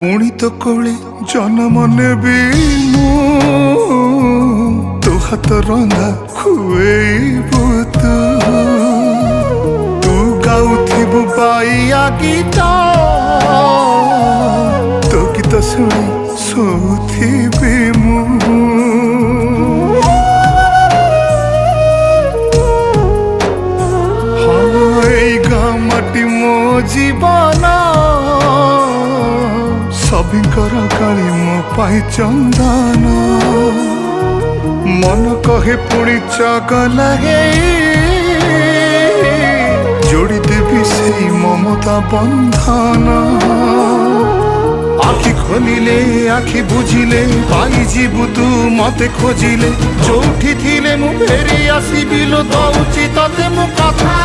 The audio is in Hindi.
पुणी तो कोले जन्म नेबी तो हाथ रंधा खुएबू तू गाउथिबु बाइया गीत तो गीत शुणी सोथिबी मु माटी मो जीवन सबिंकर काली मो पाई चंदन मन कहे पुणी चगलागे जोड़ी देवी से ममता बंधन आखि खोलिले आखि बुझिले पाई जीवु तू मते खोजिले जोठी थिले मु फेरी आसीबी लो दउची तते मु कथा।